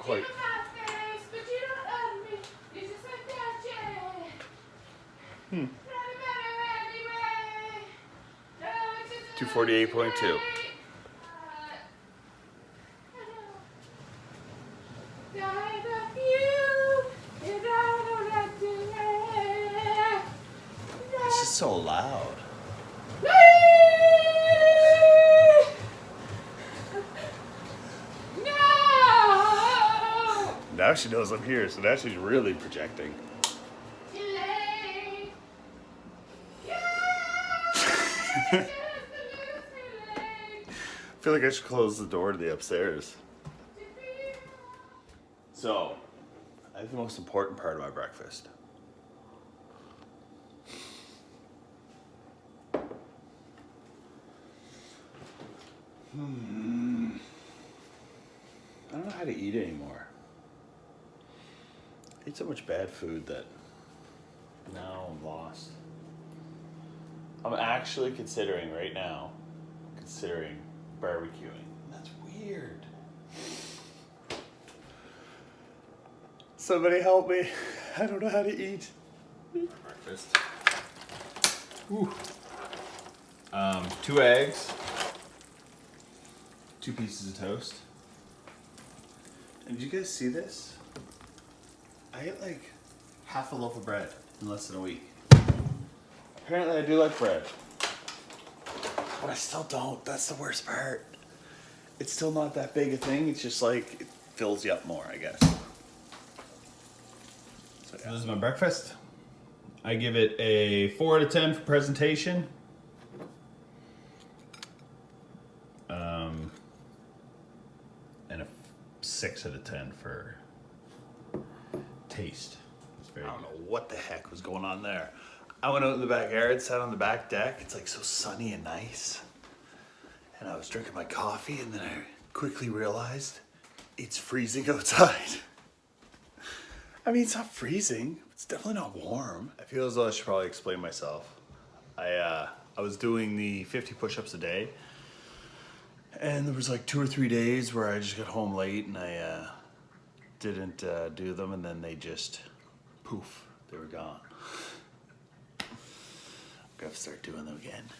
quite. You have face, but you don't own me. You just like that, Hmm. 248.2. This is so loud. No! Now she knows I'm here, so now she's really projecting. Too late. Yeah! I feel like I should close the door to the upstairs. So, I have the most important part of my breakfast. I don't know how to eat anymore. I ate so much bad food that now I'm lost. I'm actually considering right now, barbecuing. That's weird. Somebody help me. I don't know how to eat. Breakfast. Ooh. 2 eggs. 2 pieces of toast. And did you guys see this? I ate like half a loaf of bread in less than a week. Apparently I do like bread. But I still don't. That's the worst part. It's still not that big a thing. It's just like, it fills you up more, I guess. So, This is my breakfast. I give it a 4 out of 10 for presentation. And a 6 out of 10 for taste. It's very I don't good. know what the heck was going on there. I went out in the backyard, sat on the back deck. It's like so sunny and nice. And I was drinking my coffee, and then I quickly realized it's freezing outside. I mean, it's not freezing. It's definitely not warm. I feel as though I should probably explain myself. I was doing the 50 push-ups a day. And there was like 2 or 3 days where I just got home late and I didn't do them, and then they just, poof, they were gone. I'm gonna have to start doing them again.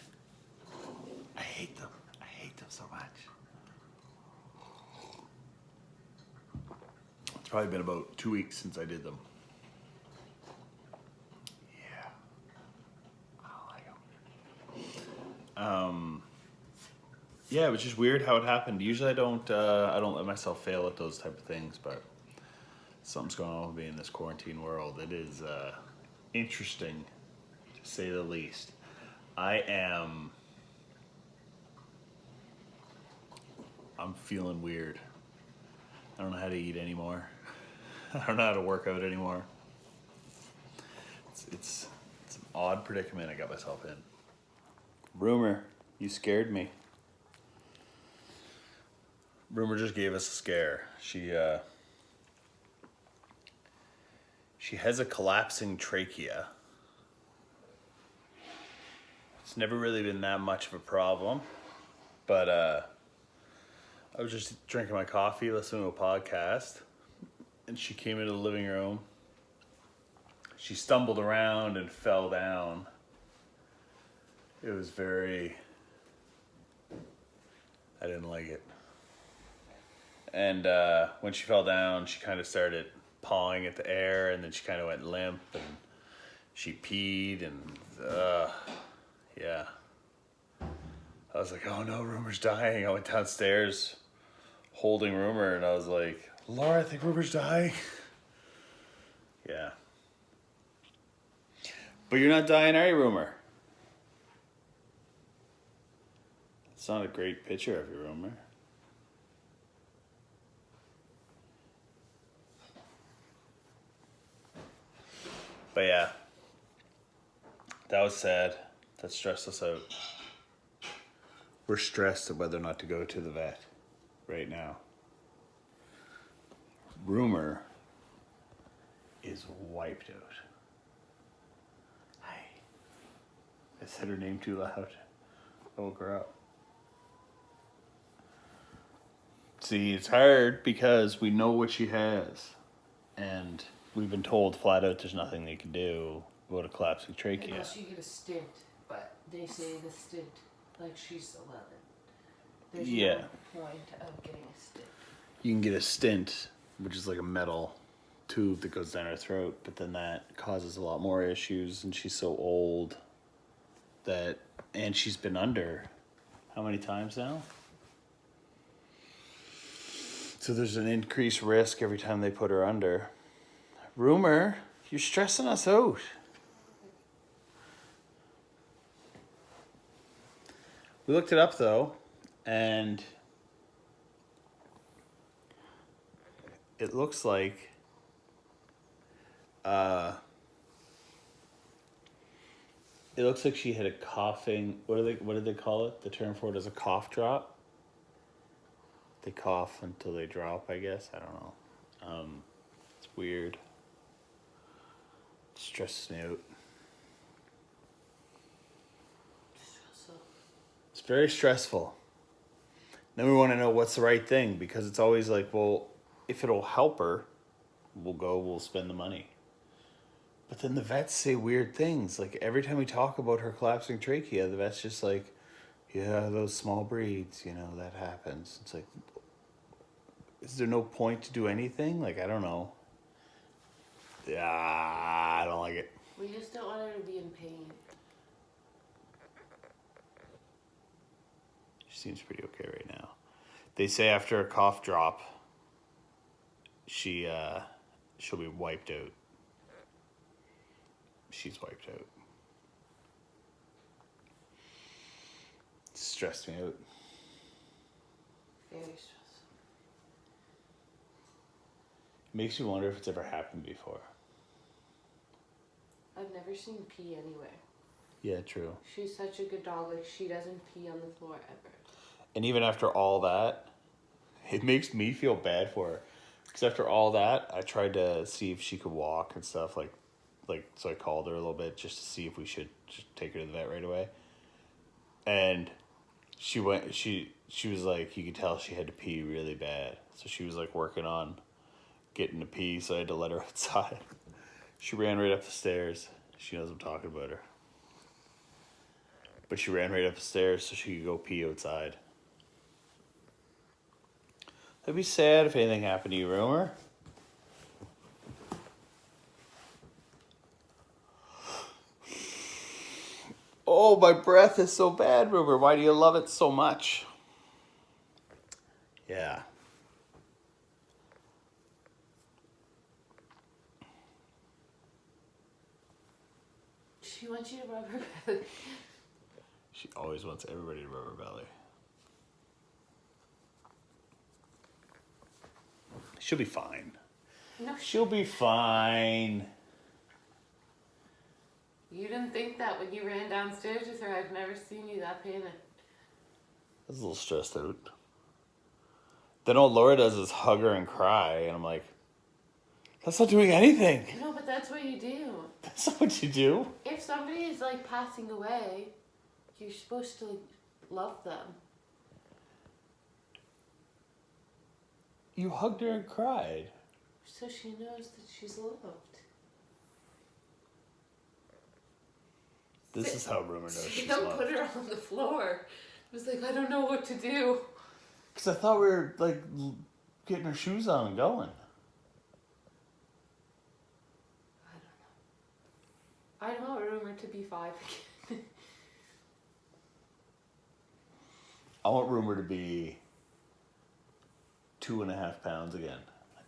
I hate them. I hate them so much. It's probably been about 2 weeks since I did them. Yeah. I don't like them. Yeah, it was just weird how it happened. Usually I don't let myself fail at those type of things, but something's going on with me in this quarantine world. It is interesting, to say the least. I'm feeling weird. I don't know how to eat anymore. I don't know how to work out anymore. It's an odd predicament I got myself in. Rumor, you scared me. Rumor just gave us a scare. She has a collapsing trachea. It's never really been that much of a problem, but I was just drinking my coffee, listening to a podcast, and she came into the living room. She stumbled around and fell down. It was I didn't like it. And when she fell down, she kind of started pawing at the air, and then she kind of went limp, and she peed, and yeah. I was like, oh no, Rumor's dying. I went downstairs holding Rumor, and I was like, Laura, I think Rumor's dying. Yeah. But you're not dying, are you, Rumor? It's not a great picture of you, Rumor. But yeah, that was sad. That stressed us out. We're stressed at whether or not to go to the vet right now. Rumor is wiped out. Hi. I said her name too loud. I woke her up. See, it's hard because we know what she has. And we've been told flat out there's nothing they can do about a collapsing trachea. Unless you get a stint, but they say the stint, like she's 11. There's no point of getting a stint. You can get a stint, which is like a metal tube that goes down her throat, but then that causes a lot more issues, and she's so old that, and she's been under how many times now? So there's an increased risk every time they put her under. Rumor, you're stressing us out. We looked it up though, and it looks like she had a coughing. What did they call it? The term for it is a cough drop. They cough until they drop, I guess. I don't know. It's weird. It stresses me out. It's very stressful. Then we want to know what's the right thing, because it's always like, well, if it'll help her, we'll spend the money. But then the vets say weird things. Like every time we talk about her collapsing trachea, the vet's just like, yeah, those small breeds, that happens. It's like, is there no point to do anything? Like, I don't know. Yeah, I don't like it. We just don't want her to be in pain. She seems pretty okay right now. They say after a cough drop, she'll be wiped out. She's wiped out. It stressed me out. Very stressful. Makes me wonder if it's ever happened before. I've never seen pee anywhere. Yeah, true. She's such a good dog. Like, she doesn't pee on the floor ever. And even after all that, it makes me feel bad for her. Because after all that, I tried to see if she could walk and stuff. So I called her a little bit just to see if we should just take her to the vet right away. And she was like, you could tell she had to pee really bad. So she was like working on getting to pee, so I had to let her outside. She ran right up the stairs. She knows I'm talking about her. But she ran right up the stairs so she could go pee outside. That'd be sad if anything happened to you, Rumor. Oh, my breath is so bad, Rumor. Why do you love it so much? Yeah. She wants you to rub her belly. She always wants everybody to rub her belly. She'll be fine. No, She'll be fine. You didn't think that when you ran downstairs with her. I've never seen you that panicked. I was a little stressed out. Then all Laura does is hug her and cry, and I'm like, that's not doing anything. No, but that's what you do. That's not what you do. If somebody is like passing away, you're supposed to love them. You hugged her and cried. So she knows that she's loved. This is how Rumor knows she's Don't loved. put her on the floor. It was like, I don't know what to do. Because I thought we were like getting her shoes on and going. I don't want Rumor to be 5 again. I want Rumor to be 2.5 pounds again,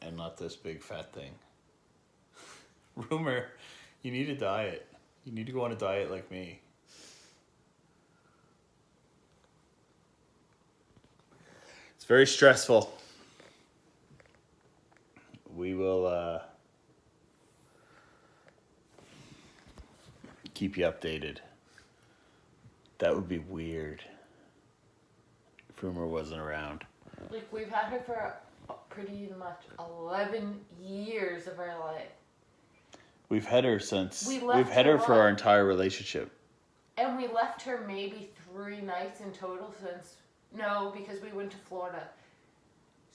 and not this big fat thing. Rumor, you need a diet. You need to go on a diet like me. It's very stressful. We will keep you updated. That would be weird if Rumor wasn't around. Like, we've had her for pretty much 11 years of our life. We've had her since. We've had her for what? our entire relationship. And we left her maybe 3 nights in total since... No, because we went to Florida.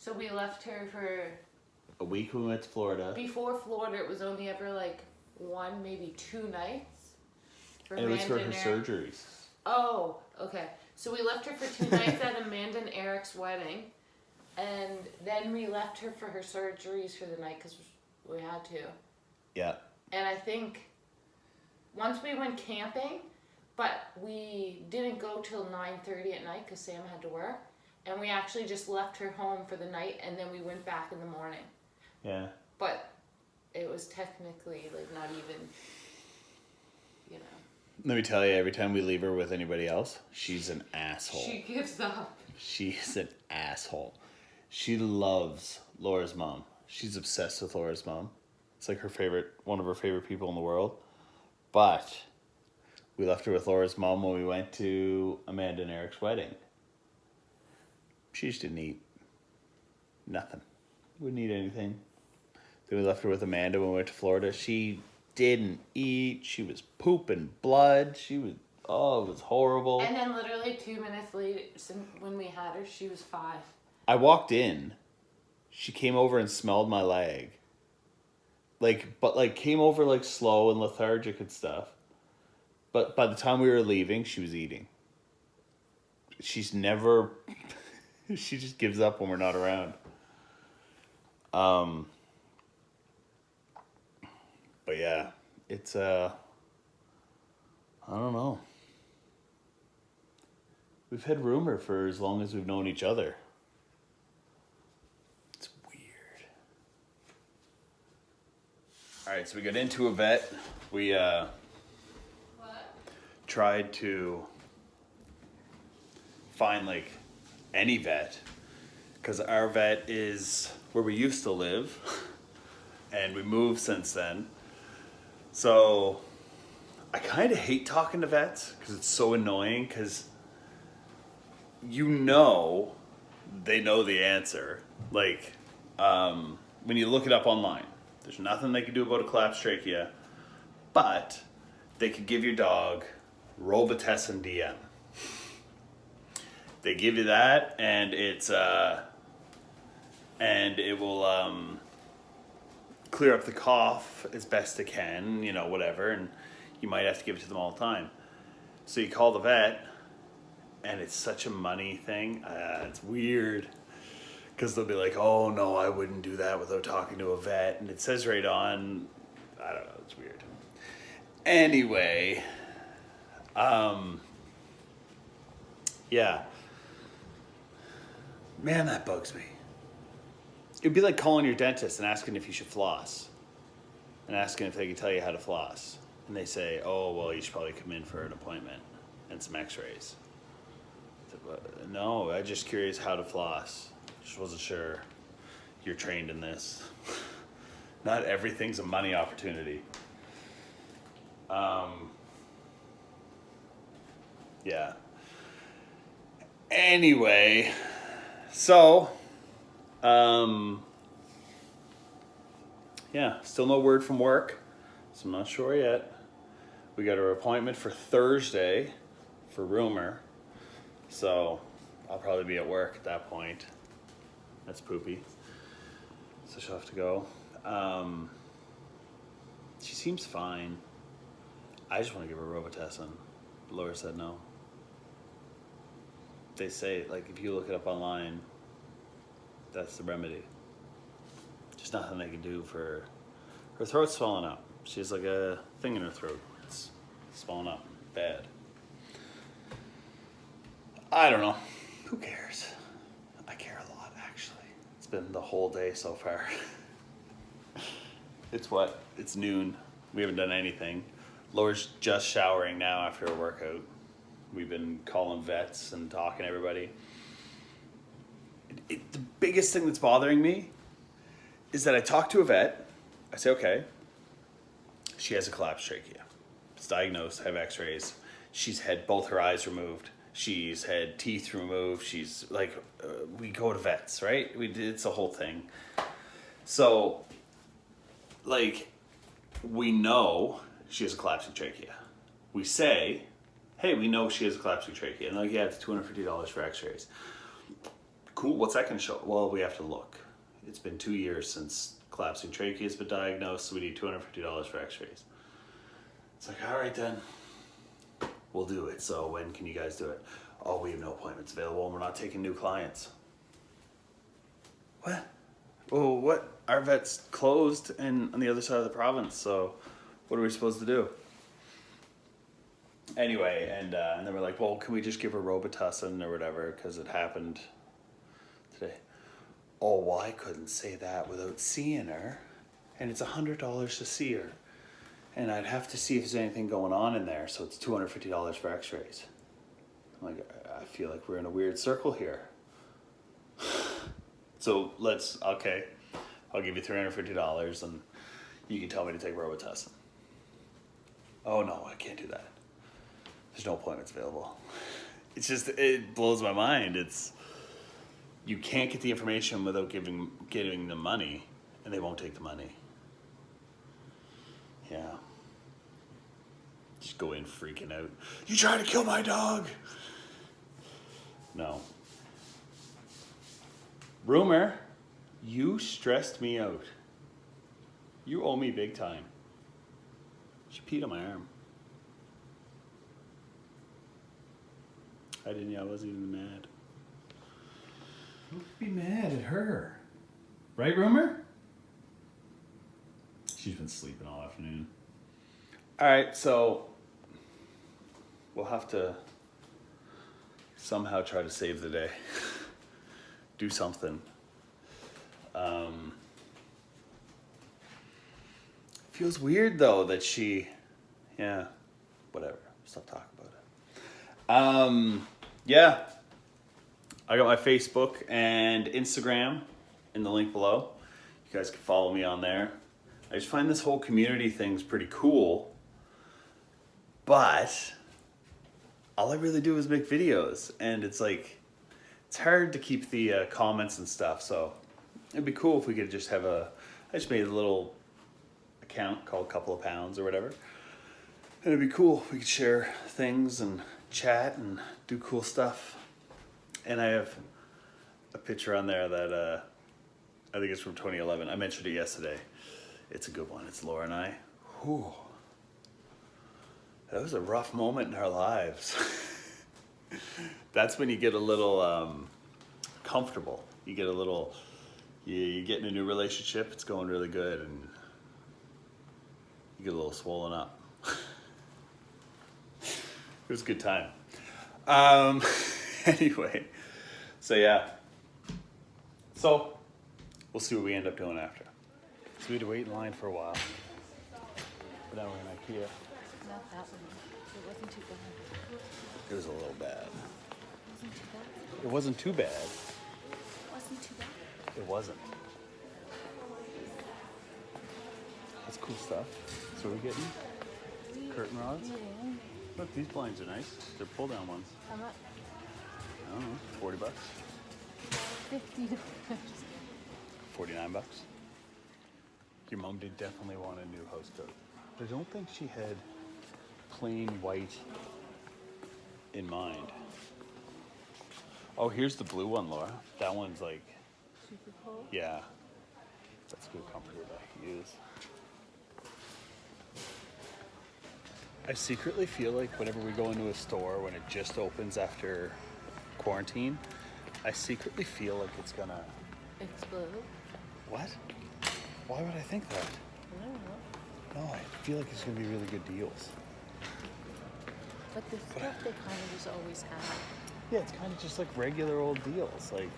So we left her for, A week when we went to Florida. before Florida, it was only ever like 1, maybe 2 nights. For And it was for her Amanda and Eric. surgeries. Oh, okay. So we left her for 2 nights at Amanda and Eric's wedding. And then we left her for her surgeries for the night because we had to. Yeah. And I think once we went camping, but we didn't go till 9:30 at night because Sam had to work. And we actually just left her home for the night and then we went back in the morning. Yeah. But it was technically like not even, you know. Let me tell you, every time we leave her with anybody else, she's an asshole. She gives up. She's an asshole. She loves Laura's mom. She's obsessed with Laura's mom. It's like one of her favorite people in the world. But we left her with Laura's mom when we went to Amanda and Eric's wedding. She just didn't eat. Nothing. Wouldn't eat anything. Then we left her with Amanda when we went to Florida. She didn't eat. She was pooping blood. It was horrible. And then literally 2 minutes later, when we had her, she was 5. I walked in. She came over and smelled my leg. But came over like slow and lethargic and stuff. But by the time we were leaving, she was eating. She's never... She just gives up when we're not around. But yeah, it's I don't know. We've had rumor for as long as we've known each other. It's weird. All right, so we got into a vet. We tried to find like any vet, because our vet is where we used to live and we moved since then. So I kind of hate talking to vets because it's so annoying, because they know the answer. Like when you look it up online, there's nothing they can do about a collapsed trachea, but they could give your dog Robitussin DM. They give you that, and it's and it will clear up the cough as best it can, whatever, and you might have to give it to them all the time. So you call the vet, and it's such a money thing. It's weird, because they'll be like, "Oh no, I wouldn't do that without talking to a vet," and it says right on. I don't know. It's weird. Anyway, yeah. Man, that bugs me. It'd be like calling your dentist and asking if you should floss. And asking if they can tell you how to floss. And they say, "Oh, well, you should probably come in for an appointment and some x-rays." No, I'm just curious how to floss. Just wasn't sure you're trained in this. Not everything's a money opportunity. Yeah. Anyway... So, yeah, still no word from work, so I'm not sure yet. We got our appointment for Thursday for rumor, so I'll probably be at work at that point. That's poopy. So she'll have to go. She seems fine. I just want to give her Robitussin. Laura said no. They say, like, if you look it up online, that's the remedy. Just nothing they can do for... Her throat's swelling up. She has, like, a thing in her throat. It's swelling up. Bad. I don't know. Who cares? I care a lot, actually. It's been the whole day so far. It's what? It's noon. We haven't done anything. Laura's just showering now after a workout. We've been calling vets and talking to everybody. The biggest thing that's bothering me is that I talk to a vet. I say, okay, she has a collapsed trachea. It's diagnosed, I have x-rays. She's had both her eyes removed. She's had teeth removed. She's like, we go to vets, right? It's a whole thing. So, like, we know she has a collapsing trachea. We say, hey, we know she has a collapsing trachea. And like, yeah, it's $250 for x-rays. Cool. What's that going to show? Well, we have to look. It's been 2 years since collapsing trachea has been diagnosed, so we need $250 for x-rays. It's like, all right then, we'll do it. So when can you guys do it? Oh, we have no appointments available and we're not taking new clients. What? Well, what? Our vet's closed and on the other side of the province, so what are we supposed to do? Anyway, and then we're like, well, can we just give her Robitussin or whatever, because it happened today. Oh, well, I couldn't say that without seeing her, and it's $100 to see her. And I'd have to see if there's anything going on in there, so it's $250 for x-rays. I'm like, I feel like we're in a weird circle here. So okay, I'll give you $350 and you can tell me to take Robitussin. Oh no, I can't do that. There's no appointments available. It's just, it blows my mind. You can't get the information without giving them money, and they won't take the money. Yeah. Just go in freaking out. You trying to kill my dog? No. Rumor, you stressed me out. You owe me big time. She peed on my arm. I wasn't even mad. Don't be mad at her. Right, Rumor? She's been sleeping all afternoon. All right, so we'll have to somehow try to save the day. Do something. Feels weird though that whatever. Stop talking about it. Yeah. I got my Facebook and Instagram in the link below. You guys can follow me on there. I just find this whole community thing's pretty cool, but all I really do is make videos, and it's hard to keep the comments and stuff, so it'd be cool if we could just have I just made a little account called Couple of Pounds or whatever, and it'd be cool if we could share things and chat and do cool stuff. And I have a picture on there that I think it's from 2011. I mentioned it yesterday. It's a good one. It's Laura and I. Whew. That was a rough moment in our lives. That's when you get a little comfortable. You get a little, you get in a new relationship, it's going really good, and you get a little swollen up. It was a good time. Anyway, so yeah. So, we'll see what we end up doing after. So we had to wait in line for a while. But now we're in IKEA. Not that one. It wasn't too bad. It was a little bad. It wasn't too bad. It wasn't too bad. It wasn't too bad. It wasn't. That's cool stuff. So we're getting curtain rods. Look, these blinds are nice. They're pull down ones. How much? I don't know, $40. $50. $49. Your mom did definitely want a new house coat. But I don't think she had plain white in mind. Oh, here's the blue one, Laura. That one's like, Super cool. yeah. That's a good comforter to use. I secretly feel like whenever we go into a store when it just opens after quarantine, I secretly feel like it's gonna Explode. What? Why would I think that? I don't know. No, I feel like it's gonna be really good deals. But the stuff they kind of just always have. Yeah, it's kind of just like regular old deals. Like,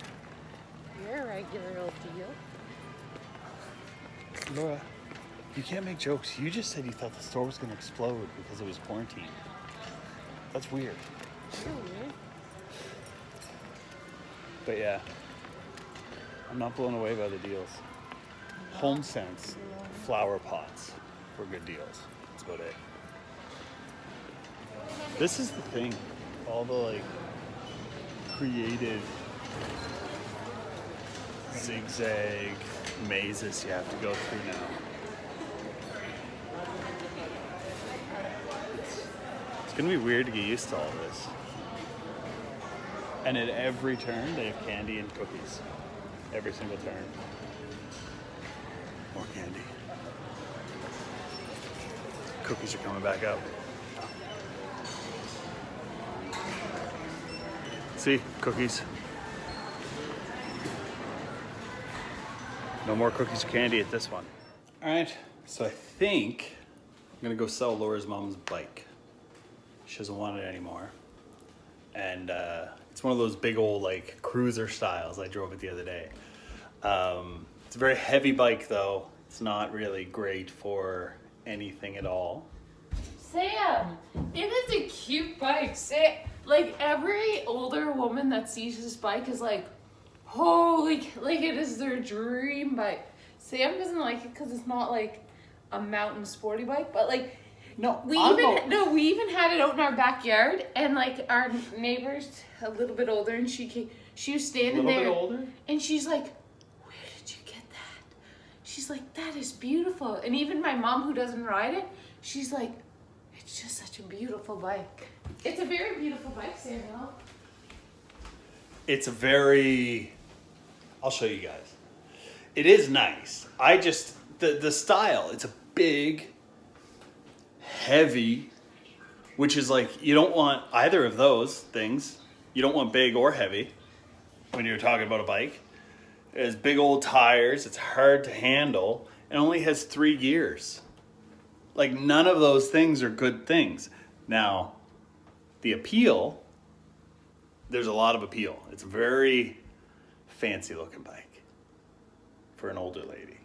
You're a regular old deal. Laura, you can't make jokes. You just said you thought the store was gonna explode because it was quarantine. That's weird. You're weird. But yeah, I'm not blown away by the deals. Home Sense flower pots were good deals. That's about it. This is the thing. All the like creative zigzag mazes you have to go through now. It's gonna be weird to get used to all this. And at every turn, they have candy and cookies. Every single turn. More candy. Cookies are coming back up. See, cookies. No more cookies or candy at this one. All right, so I think I'm gonna go sell Laura's mom's bike. She doesn't want it anymore. And it's one of those big old like cruiser styles. I drove it the other day. It's a very heavy bike though. It's not really great for anything at all. Sam, it is a cute bike. Like every older woman that sees this bike is like, holy, like it is their dream bike. Sam doesn't like it because it's not like a mountain sporty bike, but like we even had it out in our backyard, and like our neighbor's a little bit older, and she was standing there, and she's like, where did you get that? She's like, that is beautiful. And even my mom, who doesn't ride it, she's like, it's just such a beautiful bike. It's a very beautiful bike, Samuel. It's a very, I'll show you guys. It is nice. I just, the style, it's a big, heavy, which is like, you don't want either of those things. You don't want big or heavy when you're talking about a bike. It has big old tires, it's hard to handle, and only has 3 gears. Like none of those things are good things. Now, the appeal, there's a lot of appeal. It's a very fancy looking bike for an older lady.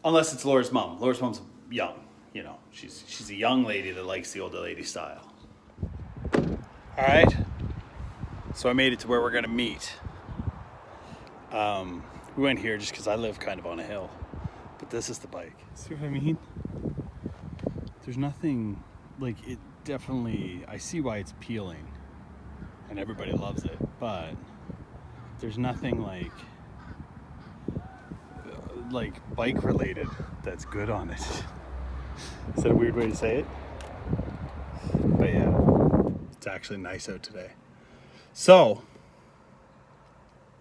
Unless it's Laura's mom. Laura's mom's young, you know. She's a young lady that likes the older lady style. All right. So I made it to where we're gonna meet. We went here just because I live kind of on a hill. But this is the bike. See what I mean? There's nothing, like it definitely, I see why it's appealing and everybody loves it, but there's nothing like bike related that's good on it. Is that a weird way to say it? But yeah, it's actually nice out today. So,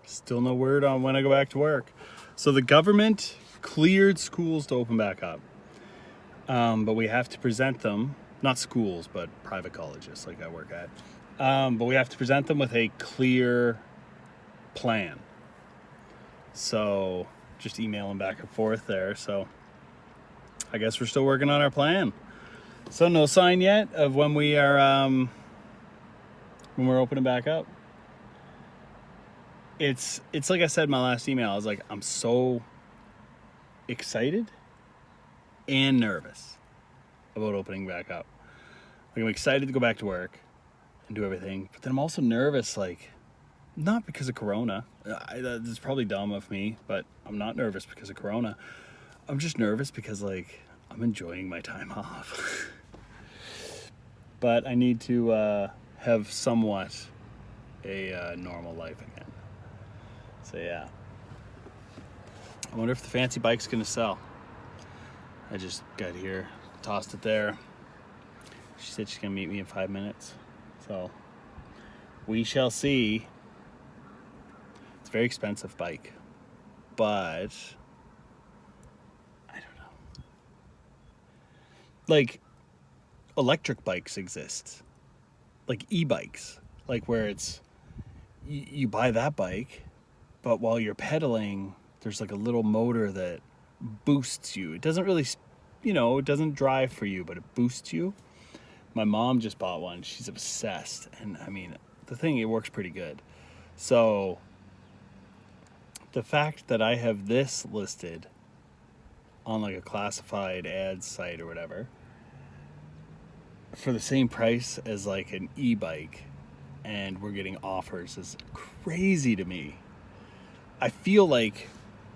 still no word on when I go back to work. So the government cleared schools to open back up. But we have to present them, not schools, but private colleges like I work at. But we have to present them with a clear plan. So just emailing back and forth there. So I guess we're still working on our plan. So no sign yet of when we are, when we're opening back up. It's like I said in my last email, I was like, I'm so excited and nervous about opening back up. Like I'm excited to go back to work and do everything, but then I'm also nervous, like not because of Corona. That's probably dumb of me, but I'm not nervous because of Corona. I'm just nervous because like I'm enjoying my time off. But I need to have somewhat a normal life again. So yeah. I wonder if the fancy bike's gonna sell. I just got here, tossed it there. She said she's gonna meet me in 5 minutes. So we shall see. It's a very expensive bike, but I don't know. Like electric bikes exist, like e-bikes, like where it's you buy that bike, but while you're pedaling, there's like a little motor that boosts you. It doesn't really, it doesn't drive for you, but it boosts you. My mom just bought one. She's obsessed. And I mean, the thing, it works pretty good. So the fact that I have this listed on like a classified ads site or whatever for the same price as like an e-bike, and we're getting offers, is crazy to me. I feel like,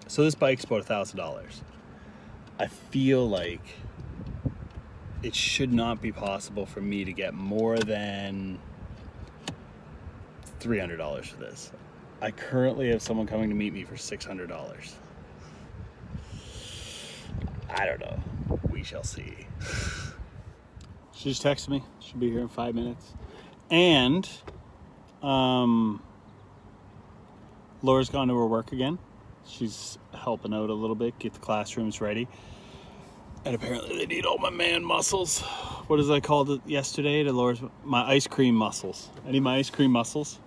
so this bike's about $1,000. I feel like it should not be possible for me to get more than $300 for this. I currently have someone coming to meet me for $600. I don't know. We shall see. She just texted me. She'll be here in 5 minutes. And Laura's gone to her work again. She's helping out a little bit, get the classrooms ready. And apparently they need all my man muscles. What as I called it yesterday to Laura's, my ice cream muscles. I need my ice cream muscles.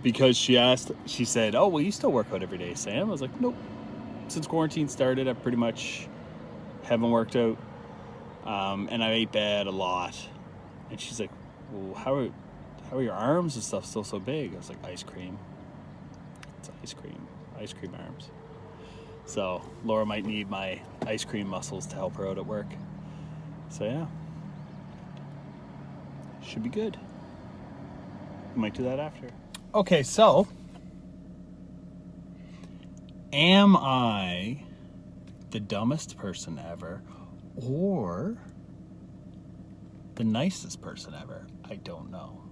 Because she said, oh, well, you still work out every day, Sam. I was like, nope. Since quarantine started, I pretty much haven't worked out. And I ate bad a lot. And she's like, well, how are your arms and stuff still so big? I was like, ice cream. It's ice cream arms. So Laura might need my ice cream muscles to help her out at work. So yeah, should be good. Might do that after. Okay, so am I the dumbest person ever or the nicest person ever? I don't know.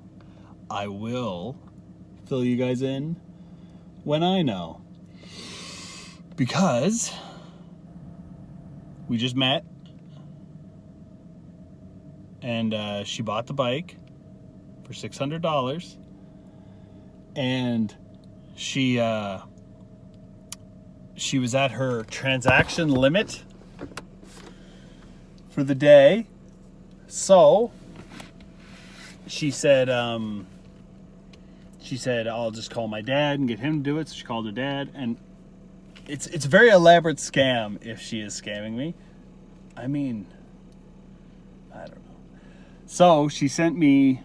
I will fill you guys in when I know. Because we just met and she bought the bike for $600 and she was at her transaction limit for the day. So she said I'll just call my dad and get him to do it. So she called her dad, and it's a very elaborate scam if she is scamming me. I mean, I don't know. So she sent me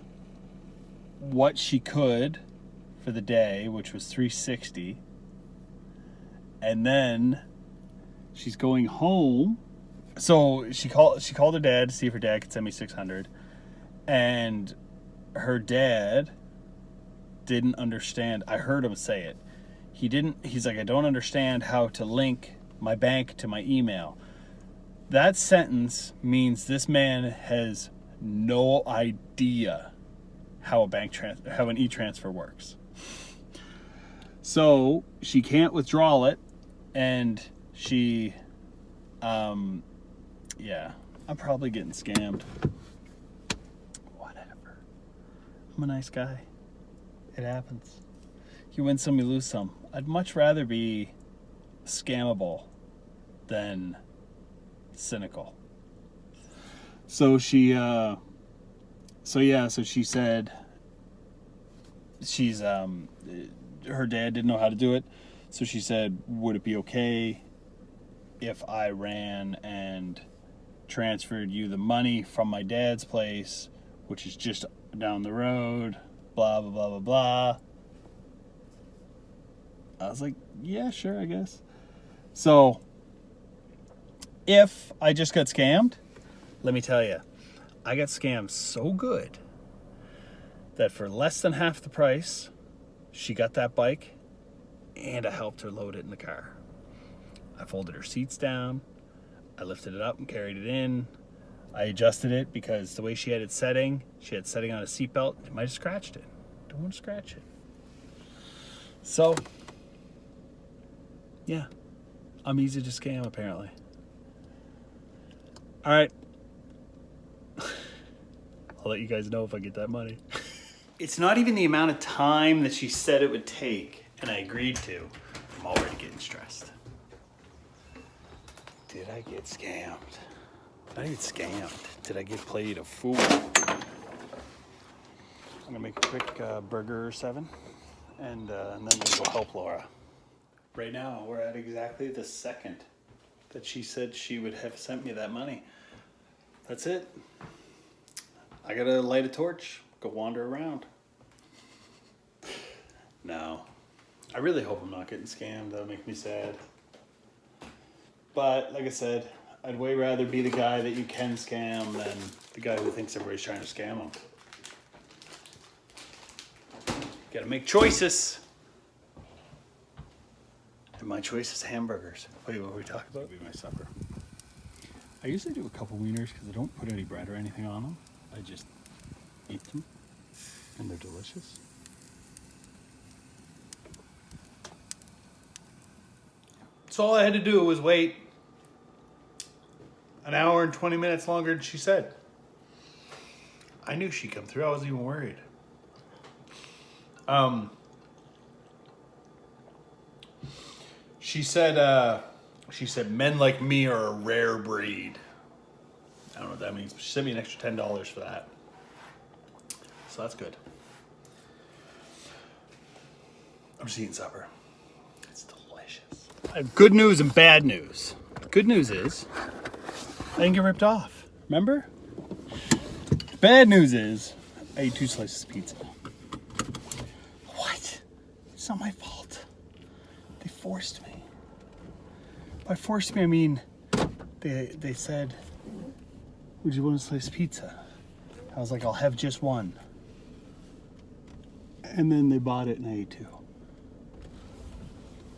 what she could for the day, which was $360. And then she's going home. So she called her dad to see if her dad could send me $600. And her dad didn't understand. I heard him say it. He's like, I don't understand how to link my bank to my email. That sentence means this man has no idea how an e-transfer works. So she can't withdraw it, and she, I'm probably getting scammed. Whatever. I'm a nice guy. It happens. You win some, you lose some. I'd much rather be scammable than cynical. So she said she's her dad didn't know how to do it. So she said, would it be okay if I ran and transferred you the money from my dad's place, which is just down the road, blah, blah, blah, blah, blah. I was like, yeah, sure, I guess. So if I just got scammed, let me tell you, I got scammed so good that for less than half the price, she got that bike and I helped her load it in the car. I folded her seats down. I lifted it up and carried it in. I adjusted it because the way she had setting on a seatbelt, it might have scratched it. Don't want to scratch it. So, yeah, I'm easy to scam apparently. All right. I'll let you guys know if I get that money. It's not even the amount of time that she said it would take, and I agreed to. I'm already getting stressed. Did I get scammed? Not even scammed. Did I get played a fool? I'm gonna make a quick burger or 7, and then I'm gonna go help Laura. Right now, we're at exactly the second that she said she would have sent me that money. That's it. I gotta light a torch, go wander around. No. I really hope I'm not getting scammed. That'll make me sad. But, like I said, I'd way rather be the guy that you can scam than the guy who thinks everybody's trying to scam him. Gotta make choices. And my choice is hamburgers. Wait, what were we talking about? That'll be my supper. I usually do a couple wieners because I don't put any bread or anything on them. I just eat them, and they're delicious. So all I had to do was wait an hour and 20 minutes longer than she said. I knew she'd come through. I wasn't even worried. She said men like me are a rare breed. I don't know what that means, but she sent me an extra $10 for that. So that's good. I'm just eating supper. It's delicious. I have good news and bad news. Good news is I didn't get ripped off. Remember? Bad news is I ate 2 slices of pizza. What? It's not my fault. They forced me. By forced me, I mean they said, would you want a slice of pizza? I was like, I'll have just one. And then they bought it and I ate 2.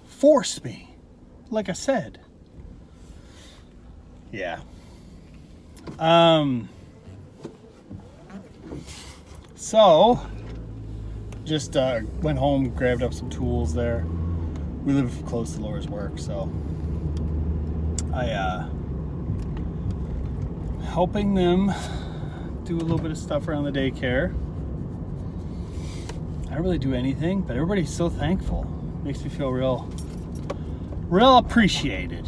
Forced me. Like I said. Yeah. So, just went home, grabbed up some tools there. We live close to Laura's work, so I helping them do a little bit of stuff around the daycare. I don't really do anything, but everybody's so thankful. Makes me feel real appreciated.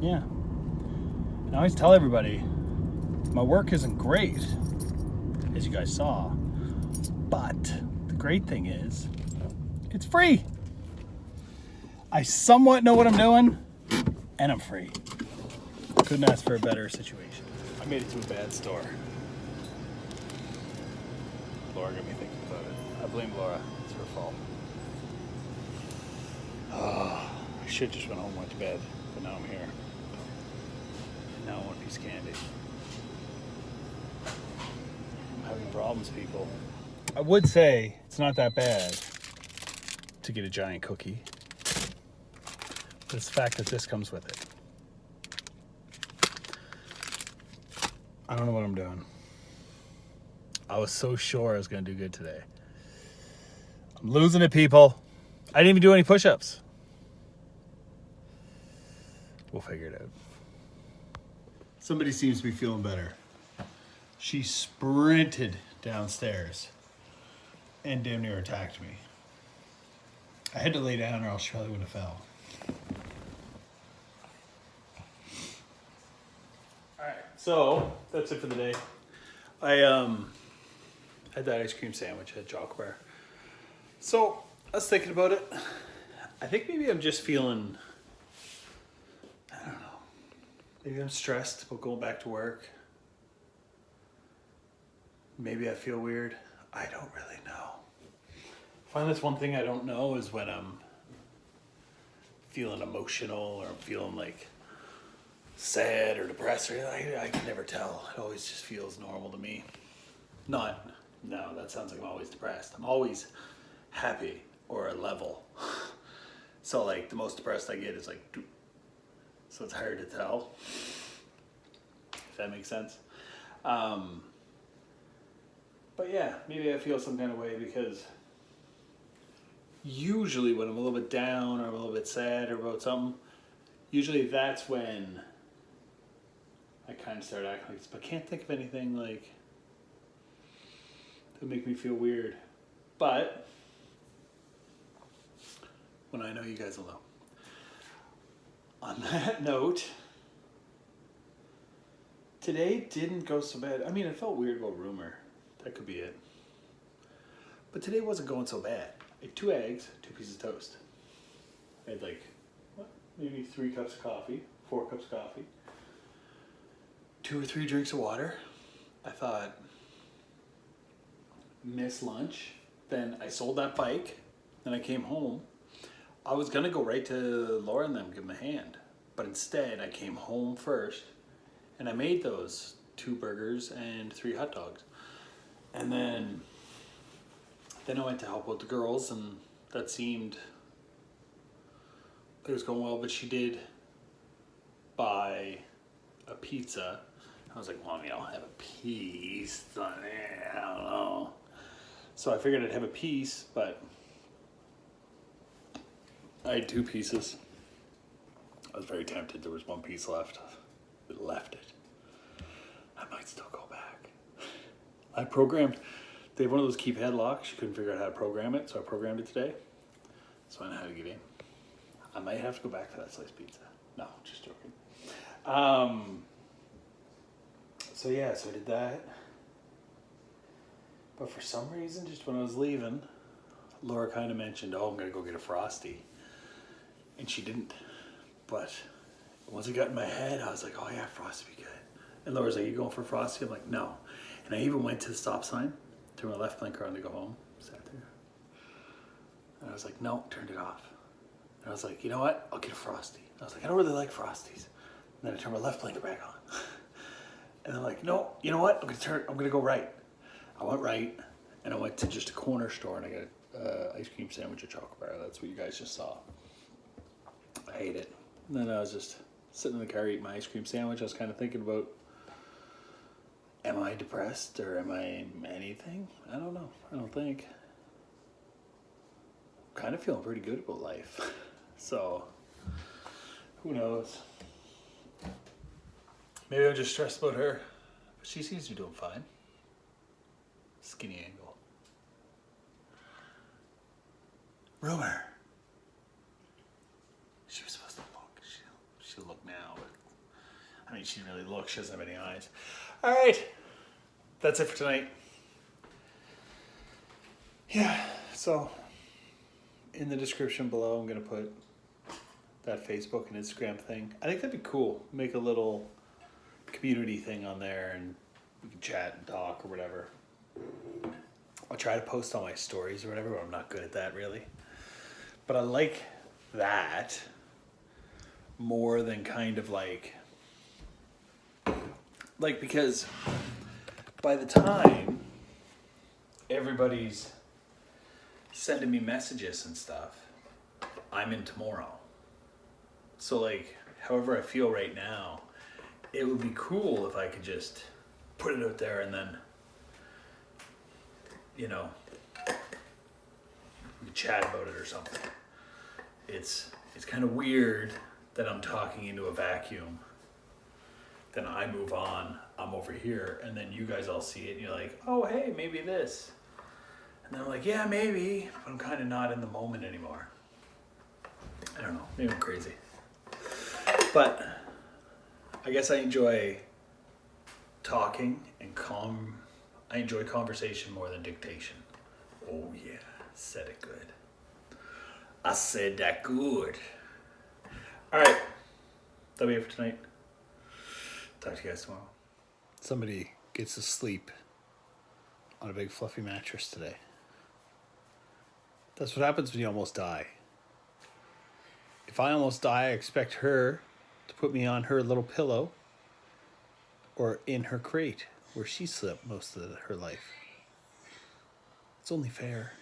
Yeah. And I always tell everybody, my work isn't great, as you guys saw, but the great thing is, it's free. I somewhat know what I'm doing, and I'm free. Couldn't ask for a better situation. I made it to a bad store. Laura got me thinking about it. I blame Laura. It's her fault. I should just went home and went to bed, but now I'm here. And now I want a piece of candy. I'm having problems, people. I would say it's not that bad to get a giant cookie. But it's the fact that this comes with it. I don't know what I'm doing. I was so sure I was going to do good today. I'm losing it, people. I didn't even do any push-ups. We'll figure it out. Somebody seems to be feeling better. She sprinted downstairs and damn near attacked me. I had to lay down or else she probably would have fell. Alright, so that's it for the day. I had that ice cream sandwich at Jock Bar. So I was thinking about it. I think maybe I'm just feeling, I don't know. Maybe I'm stressed about going back to work. Maybe I feel weird. I don't really know. I find that's one thing I don't know is when I'm feeling emotional or I'm feeling like sad or depressed. Or I can never tell. It always just feels normal to me. No, that sounds like I'm always depressed. I'm always happy or a level. So like the most depressed I get is like, so it's hard to tell. If that makes sense. But yeah, maybe I feel some kind of way because usually when I'm a little bit down or I'm a little bit sad or about something, usually that's when I kind of start acting like this. But I can't think of anything like that would make me feel weird. But when I know, you guys will know. On that note, today didn't go so bad. I mean, I felt weird about rumor. That could be it. But today wasn't going so bad. I had 2 eggs, 2 pieces of toast. I had like, maybe 3 cups of coffee, 4 cups of coffee, 2 or 3 drinks of water. I thought, miss lunch. Then I sold that bike. Then I came home. I was gonna go right to Laura and them, give them a hand. But instead, I came home first and I made those 2 burgers and 3 hot dogs. And then I went to help out the girls, and that seemed it was going well, but she did buy a pizza. I was like, well, I mean, I'll have a piece. I don't know. So I figured I'd have a piece, but I had 2 pieces. I was very tempted. There was 1 piece left. I left it. I might still go back. I programmed, they have one of those keypad locks. You couldn't figure out how to program it, so I programmed it today. So I know how to get in. I might have to go back for that sliced pizza. No, just joking. So yeah, so I did that. But for some reason, just when I was leaving, Laura kind of mentioned, oh, I'm going to go get a Frosty. And she didn't. But once it got in my head, I was like, oh yeah, Frosty would be good. And Laura's like, you going for a Frosty? I'm like, no. And I even went to the stop sign, turned my left blinker on to go home, sat there. And I was like, no, turned it off. And I was like, you know what? I'll get a Frosty. I was like, I don't really like Frosties. And then I turned my left blinker back on. And I'm like, no, you know what? I'm gonna go right. I went right, and I went to just a corner store, and I got an ice cream sandwich at chocolate bar. That's what you guys just saw. I ate it. And then I was just sitting in the car eating my ice cream sandwich. I was kind of thinking about, am I depressed or am I anything? I don't know. I don't think. I'm kind of feeling pretty good about life. So, who knows? Maybe I'm just stressed about her. But she seems to be doing fine. Skinny angle. Rumor. She was supposed to look. She'll look now, but I mean, she didn't really look. She doesn't have any eyes. All right, that's it for tonight. Yeah, so in the description below, I'm gonna put that Facebook and Instagram thing. I think that'd be cool. Make a little community thing on there, and we can chat and talk or whatever. I'll try to post all my stories or whatever, but I'm not good at that really. But I like that more than kind of like because by the time everybody's sending me messages and stuff, I'm in tomorrow. So like, however I feel right now, it would be cool if I could just put it out there and then, you know, we chat about it or something. It's kind of weird that I'm talking into a vacuum. Then I move on, I'm over here, and then you guys all see it, and you're like, oh, hey, maybe this. And then I'm like, yeah, maybe, but I'm kind of not in the moment anymore. I don't know, maybe I'm crazy. But I guess I enjoy talking and I enjoy conversation more than dictation. Oh yeah, said it good. I said that good. All right, that'll be it for tonight. Talk to you guys tomorrow. Somebody gets to sleep on a big fluffy mattress today. That's what happens when you almost die. If I almost die, I expect her to put me on her little pillow or in her crate where she slept most of her life. It's only fair.